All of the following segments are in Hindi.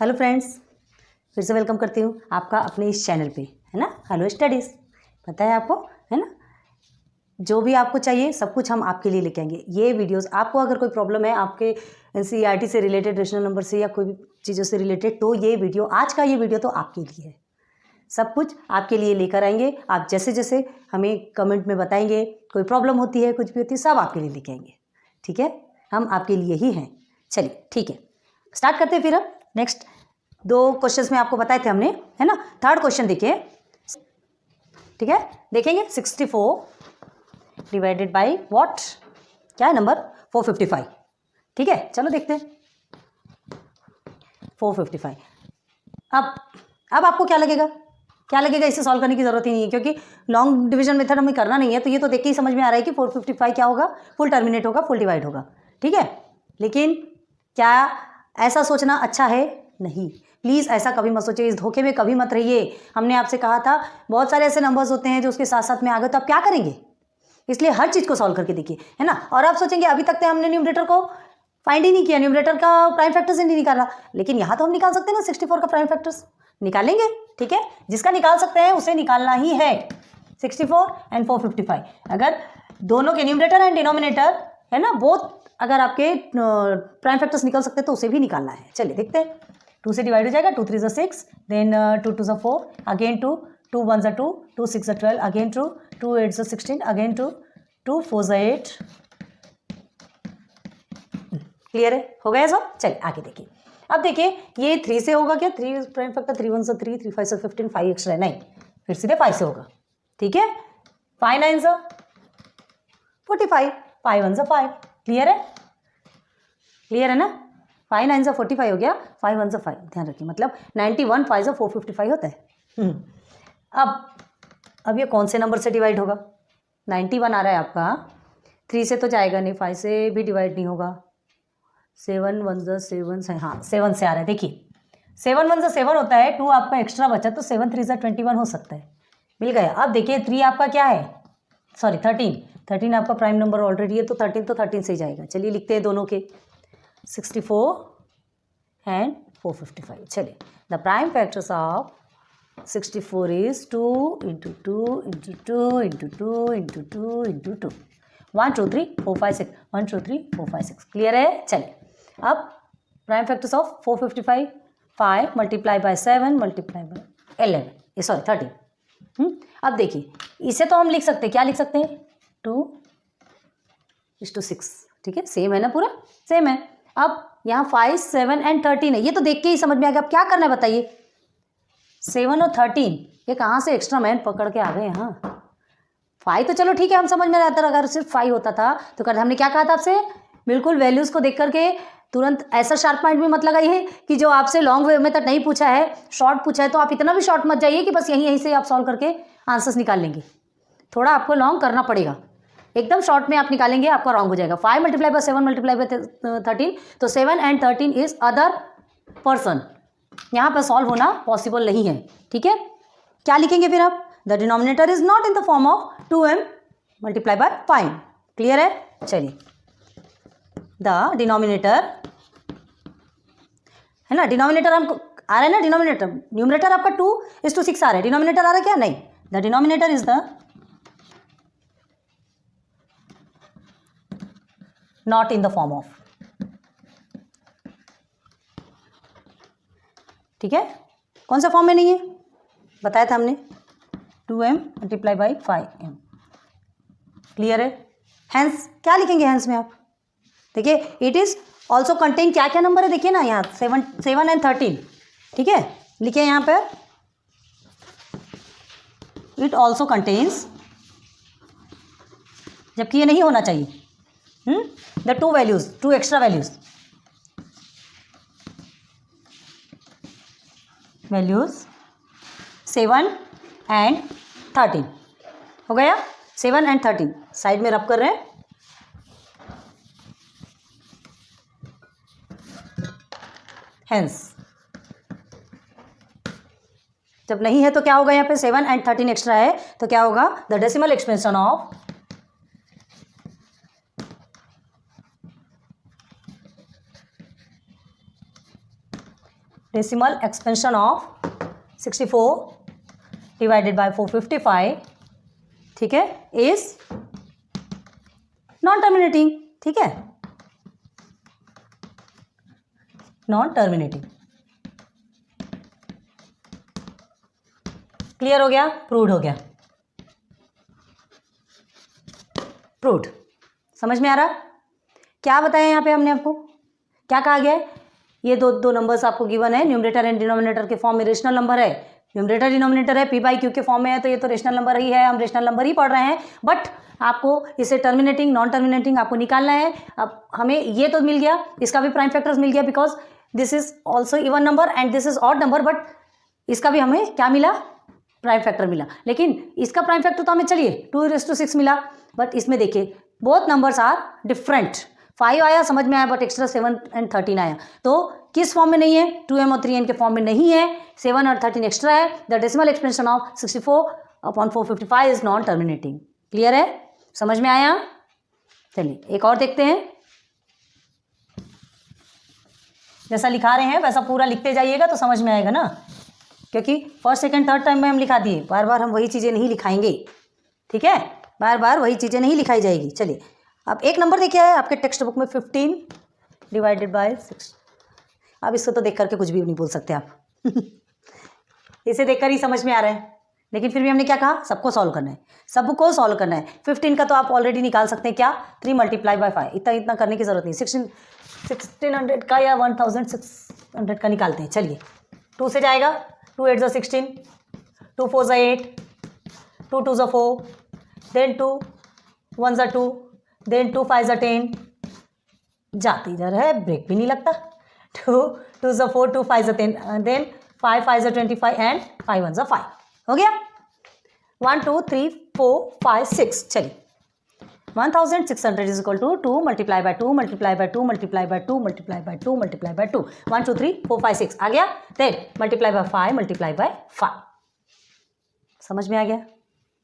हेलो फ्रेंड्स, फिर से वेलकम करती हूँ आपका अपने इस चैनल पे, है ना। हेलो स्टडीज़, पता है आपको, है ना। जो भी आपको चाहिए सब कुछ हम आपके लिए लेके आएंगे। ये वीडियोस आपको अगर कोई प्रॉब्लम है आपके एनसीईआरटी से रिलेटेड, रेशनल नंबर से या कोई भी चीज़ों से रिलेटेड, तो ये वीडियो, आज का ये वीडियो तो आपके लिए है। सब कुछ आपके लिए लेकर आएंगे। आप जैसे जैसे हमें कमेंट में बताएंगे, कोई प्रॉब्लम होती है, कुछ भी होती है, सब आपके लिए लेके आएंगे। ठीक है, हम आपके लिए ही हैं। चलिए ठीक है, स्टार्ट करते हैं फिर। हम नेक्स्ट 2 क्वेश्चंस में आपको बताए थे हमने, है ना। थर्ड क्वेश्चन देखिए, ठीक है, देखेंगे। 64 डिवाइडेड बाई व्हाट, क्या है नंबर 455। ठीक है, चलो देखते हैं 455। अब आपको क्या लगेगा, इसे सॉल्व करने की जरूरत ही नहीं है, क्योंकि लॉन्ग डिवीजन मेथड हमें करना नहीं है। तो ये तो देख के ही समझ में आ रहा है कि 455 क्या होगा, फुल टर्मिनेट होगा, फुल डिवाइड होगा। ठीक है, लेकिन क्या ऐसा सोचना अच्छा है? नहीं, प्लीज़ ऐसा कभी मत सोचिए, इस धोखे में कभी मत रहिए। हमने आपसे कहा था बहुत सारे ऐसे नंबर्स होते हैं जो उसके साथ साथ में आ गए, तो आप क्या करेंगे? इसलिए हर चीज़ को सॉल्व करके देखिए, है ना। और आप सोचेंगे अभी तक तो हमने न्यूमरेटर को फाइंड ही नहीं किया, न्यूमरेटर का प्राइम फैक्टर्स ही नहीं निकाला, लेकिन यहाँ तो हम निकाल सकते हैं ना। 64 का प्राइम फैक्टर्स निकालेंगे, ठीक है। जिसका निकाल सकते हैं उसे निकालना ही है। 64 एंड 455, अगर दोनों के न्यूमरेटर एंड डिनोमिनेटर, है ना, बोथ अगर आपके प्राइम फैक्टर्स निकल सकते हैं तो उसे भी निकालना है। चलिए देखते हैं। 2 से डिवाइड हो जाएगा, 2 3 ज़ा 6, देन 2 2 ज़ा 4, अगेन 2, 2 1 ज़ा 2, 2 6 ज़ा 12, अगेन 2, 2 8 ज़ा 16, अगेन 2, 2 4 ज़ा 8। क्लियर है, हो गया सब। चलिए आगे देखिए। अब देखिए ये 3 से होगा क्या? 3 प्राइम फैक्टर, 3 1 ज़ा 3, 3 5 ज़ा 15, 5 एक्स्ट्रा है, नहीं, फिर सीधे 5 से होगा। ठीक है, 5 9 ज़ा 45, 5 1 ज़ा 5। क्लियर है ना। 5 9 ज़ा 45 हो गया, 5 1 ज़ा 5, ध्यान रखिए, मतलब 91 5 ज़ा 455 होता है। अब ये कौन से नंबर से डिवाइड होगा? 91 आ रहा है आपका, 3 से तो जाएगा नहीं, 5 से भी डिवाइड नहीं होगा, 7 1 ज़ा 7 से, हाँ 7 से आ रहा है। देखिए 7 1 ज़ा 7 होता है, 2 आपका एक्स्ट्रा बचा, तो 7 3 ज़ा 21 हो सकता है, मिल गया। अब देखिए 3 आपका क्या है, सॉरी 13 आपका प्राइम नंबर ऑलरेडी है, तो 13 से ही जाएगा। चलिए लिखते हैं दोनों के, 64 एंड 455। चलिए, the prime factors of 64 is 2 into 2 into 2 into 2 into 2 into 2, 1 2 3 4 5 6, 1 2 3 4 5 6। Clear है। चलिए, अब prime factors of 455, 5 multiply bye 7 multiply by 11, ये सॉरी 13। अब देखिए इसे तो हम लिख सकते हैं, क्या लिख सकते हैं, 2:6। ठीक है, सेम है ना, पूरा सेम है। अब यहाँ 5 7 एंड 13 है, ये तो देख के ही समझ में आ गया। अब क्या करना है बताइए, 7 और 13 ये कहाँ से एक्स्ट्रा मैन पकड़ के आ गए यहाँ। 5 तो चलो ठीक है, हम समझ में आता, अगर सिर्फ 5 होता था तो कर, हमने क्या कहा था आपसे, बिल्कुल वैल्यूज को देख करके तुरंत ऐसा शार्प पॉइंट भी मत लगाइए कि जो आपसे लॉन्ग वे में तक नहीं पूछा है, शॉर्ट पूछा है, तो आप इतना भी शॉर्ट मत जाइए कि बस यहीं से आप सॉल्व करके आंसर्स निकाल लेंगे। थोड़ा आपको लॉन्ग करना पड़ेगा, एकदम शॉर्ट में आप निकालेंगे आपका रॉन्ग हो जाएगा। 5 मल्टीप्लाई बाय 7 मल्टीप्लाई बाय 13, तो 7 एंड 13 इज अदर पर्सन, यहाँ पर सॉल्व होना पॉसिबल नहीं है। ठीक है, क्या लिखेंगे फिर आप, the denominator is not in the form of 2m multiply by 5। Clear है। चलिए, द डिनोमिनेटर, है ना, डिनोमिनेटर हमको आ रहा है ना, डिनोमिनेटर, न्यूमरेटर आपका 2:6 आ रहा है, डिनोमिनेटर आ रहा है क्या, नहीं, the denominator is the not in the form of. ठीक है, कौन सा फॉर्म में नहीं है बताया था हमने, 2m multiply by 5m। Clear है। हैंस क्या लिखेंगे, हैंस में आप देखिए, इट इज ऑल्सो कंटेन, क्या क्या नंबर है देखिए ना, यहाँ 7 एंड 13। ठीक है, लिखिए यहाँ पर, इट ऑल्सो कंटेन्स, जबकि ये नहीं होना चाहिए, the 2 values, 2 extra values 7 and 13 हो गया। 7 एंड 13 साइड में रब कर रहे हैं। हेंस जब नहीं है तो क्या होगा, यहाँ पे 7 एंड 13 एक्स्ट्रा है, तो क्या होगा, the decimal expansion of decimal expansion of 64 divided by 455, ठीक है, इज नॉन टर्मिनेटिंग, ठीक है, नॉन टर्मिनेटिंग। क्लियर हो गया, प्रूव्ड हो गया, प्रूव्ड। समझ में आ रहा? क्या बताया यहाँ पे हमने आपको, क्या कहा गया है? ये दो नंबर्स आपको गिवन है, न्यूमरेटर एंड डिनोमिनेटर के फॉर्म में रेशनल नंबर है, न्यूमरेटर डिनोमिनेटर है, p/q के फॉर्म में है, तो ये तो रेशनल नंबर ही है, हम रेशनल नंबर ही पढ़ रहे हैं, बट आपको इसे टर्मिनेटिंग नॉन टर्मिनेटिंग आपको निकालना है। अब हमें ये तो मिल गया, इसका भी प्राइम फैक्टर्स मिल गया, because this is also even number and this is odd number, but इसका भी हमें क्या मिला, प्राइम फैक्टर मिला। लेकिन इसका प्राइम फैक्टर तो हमें चलिए 2�6 मिला, बट इसमें देखिए बोथ नंबर्स आर डिफरेंट। 5 आया समझ में आया, बट एक्स्ट्रा 7 और 13 आया, तो किस फॉर्म में नहीं है, 2m और 3n के फॉर्म में नहीं है, 7 और 13 एक्स्ट्रा है। The decimal expansion of 64/455 is non terminating. Clear है, समझ में आया? चलिए एक और देखते हैं। जैसा लिखा रहे हैं वैसा पूरा लिखते जाइएगा तो समझ में आएगा ना, क्योंकि फर्स्ट सेकंड थर्ड टाइम में हम लिखा दिए, बार बार हम वही चीज़ें नहीं लिखाएंगे, ठीक है, बार बार वही चीज़ें नहीं लिखाई जाएगी। चलिए अब एक नंबर देखिए है आपके टेक्स्ट बुक में 15 डिवाइडेड बाय 6। अब इसको तो देख करके कुछ भी नहीं बोल सकते आप इसे देखकर ही समझ में आ रहा है, लेकिन फिर भी हमने क्या कहा, सबको सॉल्व करना है, सबको सॉल्व करना है। 15 का तो आप ऑलरेडी निकाल सकते हैं, क्या 3 × 5, इतना करने की जरूरत नहीं। 1600 का या 1600 का निकालते हैं। चलिए 2 से जाएगा, 2 8 16, 2 4 8, 2 2 4, देन 2 1 2, देन 2 5 10, जाते इधर है, ब्रेक भी नहीं लगता। 2 2 4, 2 5 10, देन 5 5 25 एंड 5 1 5, हो गया। 1 2 3 4 5 6। चलिए 1600 इज इक्वल टू 2 × 2 × 2 × 2 × 2 × 2, 1 2 3 4 5 6 आ गया। Then multiply by 5 multiply by 5, समझ में आ गया?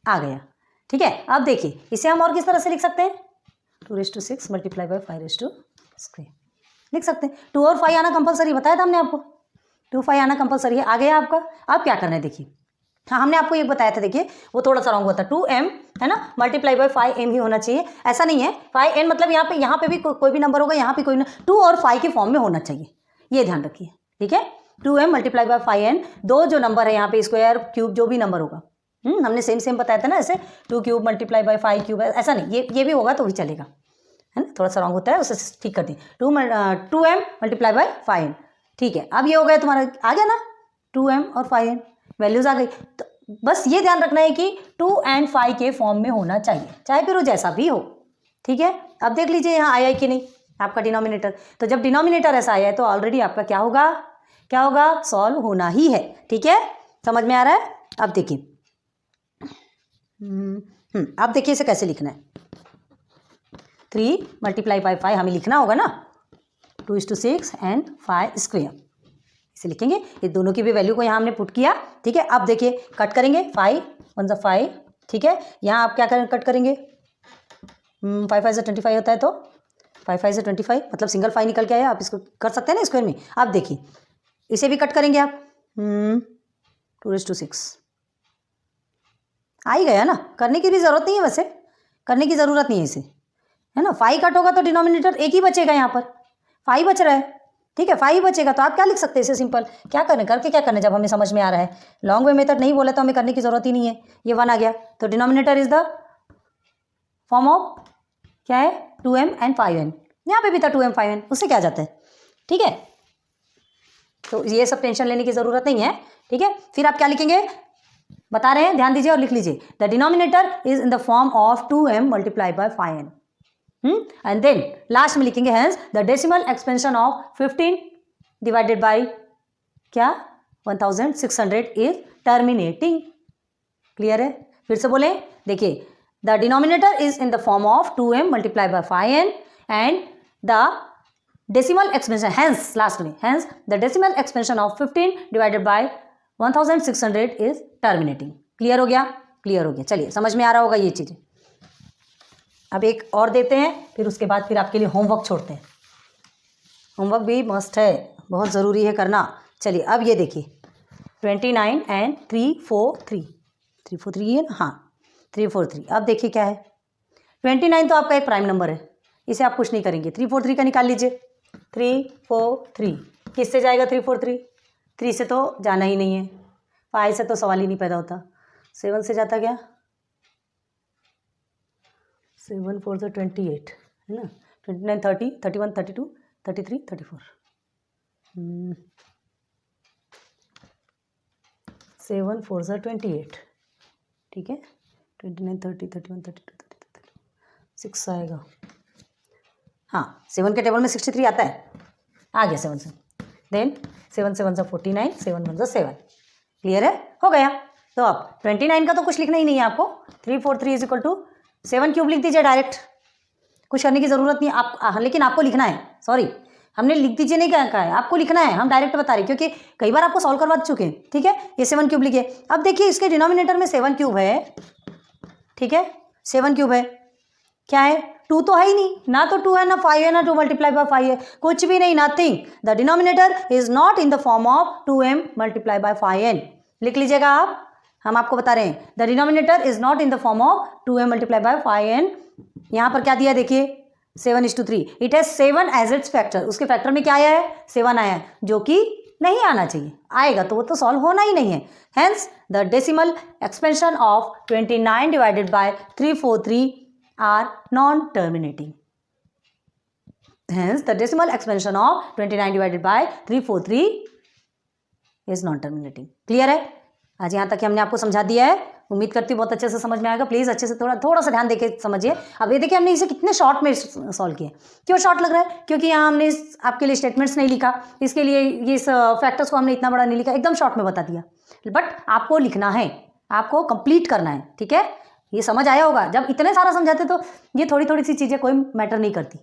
आ गया, ठीक है। अब देखिए इसे हम और किस तरह से लिख सकते हैं, 2�6 मल्टीप्लाई बाय 5² लिख सकते हैं। 2 और 5 आना कंपलसरी, बताया था हमने आपको, 2 5 आना कंपलसरी है, आ गया आपका। अब क्या करना है देखिए, हाँ हमने आपको ये बताया था, देखिए वो थोड़ा सा रॉन्ग होता है, 2m है ना, मल्टीप्लाई बाय 5m ही होना चाहिए, ऐसा नहीं है 5n मतलब यहाँ पे भी कोई भी नंबर होगा, यहाँ पे कोई 2 और 5 के फॉर्म में होना चाहिए, ये ध्यान रखिए, ठीक है। 2m मल्टीप्लाई बाय 5n, दो जो नंबर है यहाँ पे, स्क्वायर क्यूब जो भी नंबर होगा, हमने सेम बताया था ना, ऐसे 2 क्यूब मल्टीप्लाई बाय 5 क्यूब, ऐसा नहीं, ये भी होगा तो भी चलेगा, है ना, थोड़ा सा रॉन्ग होता है, उसे ठीक कर दें। 2m मल्टीप्लाई बाय 5n, ठीक है। अब ये हो गया तुम्हारा, आ गया ना, 2m और 5n वैल्यूज आ गई। तो बस ये ध्यान रखना है कि 2 और 5 के फॉर्म में होना चाहिए, चाहे फिर वो जैसा भी हो, ठीक है। अब देख लीजिए यहाँ आया है कि नहीं आपका डिनोमिनेटर, तो जब डिनोमिनेटर ऐसा आया है तो ऑलरेडी आपका क्या होगा, सॉल्व होना ही है, ठीक है। समझ में आ रहा है? अब देखिए अब देखिए इसे कैसे लिखना है। 3 मल्टीप्लाई बाय 5 हमें लिखना होगा ना, 2:6 एंड 5², इसे लिखेंगे। ये दोनों की भी वैल्यू को यहाँ हमने पुट किया, ठीक है। अब देखिए कट करेंगे, 5 1 5, ठीक है। यहाँ आप क्या कट करेंगे, 5 5 25 होता है, तो 5 5 25 मतलब सिंगल 5 निकल के आया, आप इसको कर सकते हैं ना स्क्वायर में। अब देखिए इसे भी कट करेंगे आप, 2:6 आ ही गया ना, करने की भी ज़रूरत नहीं है, वैसे करने की ज़रूरत नहीं है इसे, है ना। 5 कट होगा तो डिनोमिनेटर एक ही बचेगा, यहाँ पर 5 बच रहा है, ठीक है, 5 बचेगा। तो आप क्या लिख सकते हैं इसे, सिंपल क्या करने करके क्या करने, जब हमें समझ में आ रहा है, लॉन्ग वे मेथड नहीं बोला तो हमें करने की ज़रूरत ही नहीं है। ये 1 आ गया, तो denominator is the form of क्या है, 2m एंड 5n, यहाँ पे भी था 2m 5n, उससे क्या जाता है, ठीक है। तो ये सब टेंशन लेने की ज़रूरत नहीं है, ठीक है। फिर आप क्या लिखेंगे, बता रहे हैं, ध्यान दीजिए और लिख लीजिए। The denominator is in the form of 2m multiply by 5n, and then last में लिखेंगे hence the decimal expansion of 15 divided by क्या 1600 इज टर्मिनेटिंग। क्लियर है? फिर से बोलें, देखिए the denominator is in the form of 2m multiply by 5n and the decimal expansion hence, last में hence the decimal expansion of 15 divided by 1600 is terminating. Clear हो गया? क्लियर हो गया। चलिए समझ में आ रहा होगा ये चीज़ें। अब एक और देते हैं, फिर उसके बाद फिर आपके लिए होमवर्क छोड़ते हैं। होमवर्क भी मस्ट है, बहुत ज़रूरी है करना, चलिए अब ये देखिए 29 एंड 343 343 है ना, हाँ 343। अब देखिए क्या है 29 तो आपका एक प्राइम नंबर है, इसे आप कुछ नहीं करेंगे। 343 का निकाल लीजिए। 343 किससे जाएगा? 343 3 से तो जाना ही नहीं है, 5 से तो सवाल ही नहीं पैदा होता। 7 से जाता क्या? 7 4 से 28 है ना, 29 30 31 32 33 34 7 4 से 28, ठीक है। 29 30 31 32 33 6 आएगा। हाँ 7 के टेबल में 63 आता है, आ गया 7 से। देन 7 7 से 49 7 1 से 7। क्लियर है? हो गया। तो अब 29 का तो कुछ लिखना ही नहीं है आपको। 343 इज इक्वल टू 7 क्यूब लिख दीजिए डायरेक्ट, कुछ करने की ज़रूरत नहीं आप। लेकिन आपको लिखना है, सॉरी हमने लिख दीजिए नहीं कहा है, आपको लिखना है। हम डायरेक्ट बता रहे क्योंकि कई बार आपको सॉल्व करवा चुके हैं, ठीक है। ये 7 क्यूब लिखिए। अब देखिए इसके डिनोमिनेटर में 7 क्यूब है, ठीक है। 7 क्यूब है, क्या है? 2 तो है ही नहीं, ना तो 2 है ना 5 है ना 2 मल्टीप्लाई बाय 5 है, कुछ भी नहीं, nothing. The denominator is not in the form of 2m multiply by 5n। लिख लीजिएगा आप, हम आपको बता रहे हैं the denominator is not in the form of 2m multiply by 5n। यहाँ पर क्या दिया देखिए 7:3। It has 7 as its factor. उसके फैक्टर में क्या आया है? 7 आया है, जो कि नहीं आना चाहिए। आएगा तो वो तो सॉल्व होना ही नहीं है। Hence the decimal expansion of 29 divided by 343 are non-terminating. Hence, the decimal expansion of 29 divided by 343 is non-terminating. Clear है? आज यहाँ तक हमने आपको समझा दिया है। उम्मीद करती हूँ बहुत अच्छे से समझ में आएगा। प्लीज़ अच्छे से थोड़ा सा ध्यान देके समझिए। अब ये देखिए हमने इसे कितने शॉर्ट में सॉल्व किया। क्यों शॉर्ट लग रहा है? क्योंकि यहाँ हमने आपके लिए स्टेटमेंट्स नहीं लिखा, इसके लिए इस फैक्टर्स को हमने इतना बड़ा नहीं लिखा, एकदम शॉर्ट में बता दिया। बट आपको लिखना है, आपको कंप्लीट करना है, ठीक है। ये समझ आया होगा। जब इतने सारा समझाते तो ये थोड़ी थोड़ी सी चीज़ें कोई मैटर नहीं करती।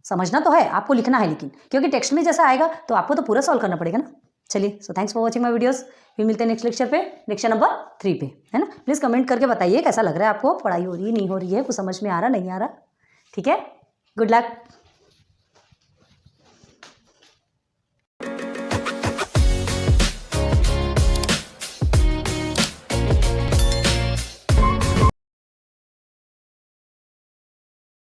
समझना तो है, आपको लिखना है, लेकिन क्योंकि टेक्स्ट में जैसा आएगा तो आपको तो पूरा सॉल्व करना पड़ेगा ना। चलिए, so thanks for watching my videos. फिर मिलते हैं नेक्स्ट लेक्चर पे, लेक्चर नंबर 3 पे, है ना। प्लीज़ कमेंट करके बताइए कैसा लग रहा है आपको, पढ़ाई हो रही नहीं हो रही है, कुछ समझ में आ रहा नहीं आ रहा, ठीक है। Good luck.